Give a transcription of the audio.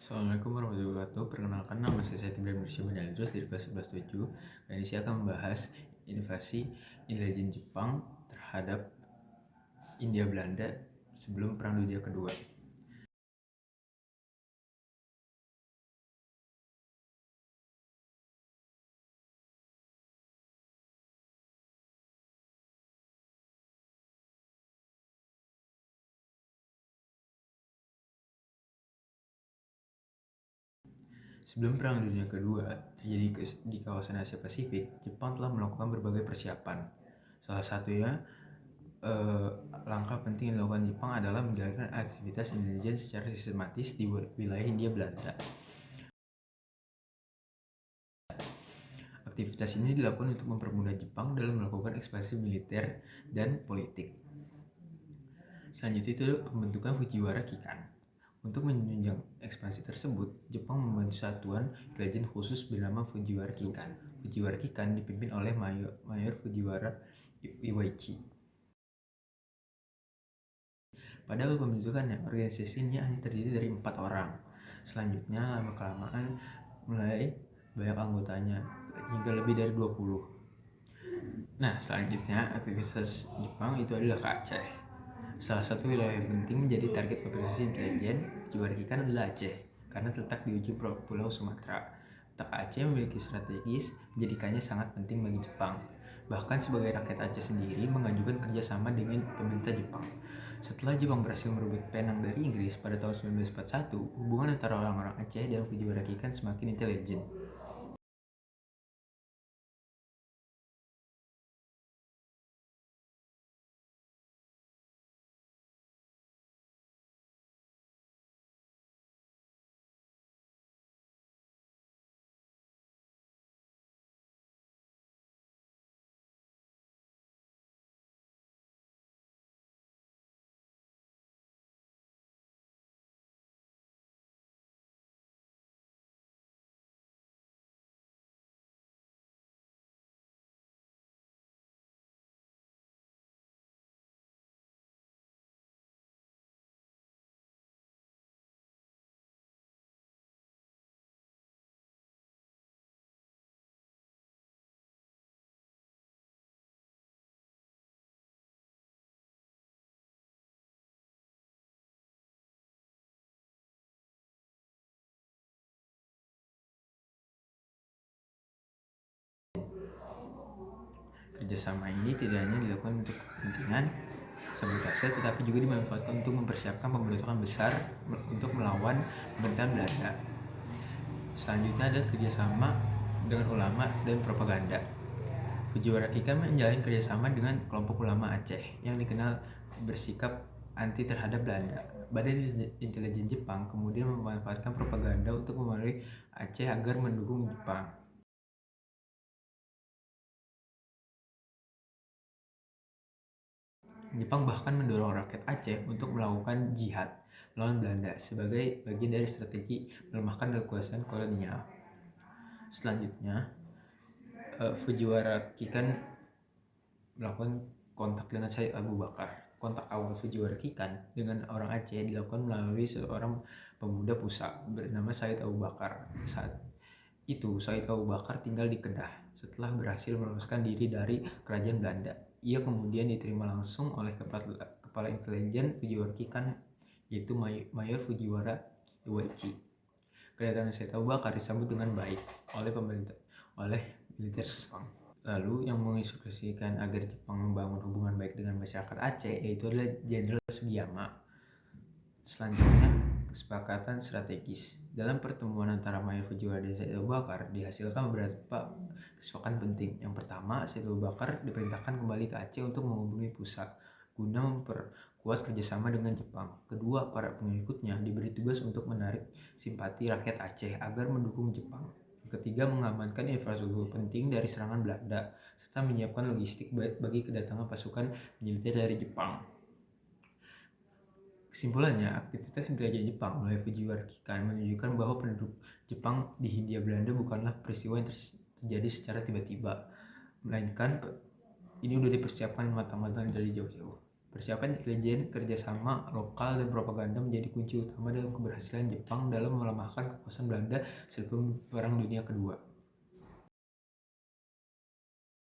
Assalamualaikum warahmatullahi wabarakatuh. Perkenalkan, nama saya Ibrahim Idrus dari kelas 11-7. Dan ini saya akan membahas invasi intelijen Jepang terhadap India Belanda sebelum Perang Dunia Kedua. Sebelum Perang Dunia Kedua terjadi di kawasan Asia Pasifik, Jepang telah melakukan berbagai persiapan. Salah satunya langkah penting yang dilakukan Jepang adalah menjalankan aktivitas intelijen secara sistematis di wilayah Hindia Belanda. Aktivitas ini dilakukan untuk mempermudah Jepang dalam melakukan ekspansi militer dan politik. Selanjutnya itu pembentukan Fujiwara Kikan. Untuk menunjang ekspansi tersebut, Jepang membentuk satuan intelijen khusus bernama Fujiwara Kikan. Fujiwara Kikan dipimpin oleh Mayor Fujiwara Iwaichi. Pada awal pembentukannya, organisasi ini hanya terdiri dari 4 orang. Selanjutnya, lama-kelamaan mulai banyak anggotanya, hingga lebih dari 20. Nah, selanjutnya aktivitas Jepang itu adalah ke Aceh. Salah satu wilayah yang penting menjadi target operasi intelijen Fujiwara Kikan adalah Aceh, karena terletak di ujung Pulau Sumatera. Letak Aceh memiliki strategis, menjadikannya sangat penting bagi Jepang. Bahkan sebagai rakyat Aceh sendiri mengajukan kerjasama dengan pemerintah Jepang. Setelah Jepang berhasil merebut Penang dari Inggris pada tahun 1941, hubungan antara orang-orang Aceh dan Fujiwara Kikan semakin intelijen. Kerjasama ini tidak hanya dilakukan untuk kepentingan sabotase, tetapi juga dimanfaatkan untuk mempersiapkan pemberontakan besar untuk melawan pemerintahan Belanda. Selanjutnya ada kerjasama dengan ulama dan propaganda. Fujiwara Kikan menjalin kerjasama dengan kelompok ulama Aceh yang dikenal bersikap anti terhadap Belanda. Badan intelijen Jepang kemudian memanfaatkan propaganda untuk memengaruhi Aceh agar mendukung Jepang. Jepang bahkan mendorong rakyat Aceh untuk melakukan jihad melawan Belanda sebagai bagian dari strategi melemahkan kekuasaan kolonial. Selanjutnya, Fujiwara Kikan melakukan kontak dengan Said Abu Bakar. Kontak awal Fujiwara Kikan dengan orang Aceh dilakukan melalui seorang pemuda Pusak bernama Said Abu Bakar. Saat itu, Said Abu Bakar tinggal di Kedah setelah berhasil meloloskan diri dari kerajaan Belanda. Ia kemudian diterima langsung oleh kepala intelijen Fujiwara Kikan, yaitu Mayor Fujiwara Iwaichi. Kedatangan Said Abu Bakar disambut dengan baik oleh militer Jepang. Lalu yang menginstruksikan agar Jepang membangun hubungan baik dengan masyarakat Aceh yaitu adalah Jenderal Sugiyama. Selanjutnya, kesepakatan strategis. Dalam pertemuan antara Mayor Fujiwara dan Said Abu Bakar dihasilkan beberapa kesepakatan penting. Yang pertama, Said Abu Bakar diperintahkan kembali ke Aceh untuk menghubungi pusat guna memperkuat kerjasama dengan Jepang. Kedua, para pengikutnya diberi tugas untuk menarik simpati rakyat Aceh agar mendukung Jepang. Yang ketiga, mengamankan infrastruktur penting dari serangan Belanda serta menyiapkan logistik bagi kedatangan pasukan militer dari Jepang. Kesimpulannya, aktivitas intelijen Jepang melalui Fujiwara Kikan menunjukkan bahwa penduduk Jepang di Hindia Belanda bukanlah peristiwa yang terjadi secara tiba-tiba, melainkan ini sudah dipersiapkan matang-matang dari jauh-jauh. Persiapan intelijen, kerjasama lokal, dan propaganda menjadi kunci utama dalam keberhasilan Jepang dalam melemahkan kekuasaan Belanda sebelum Perang Dunia Kedua.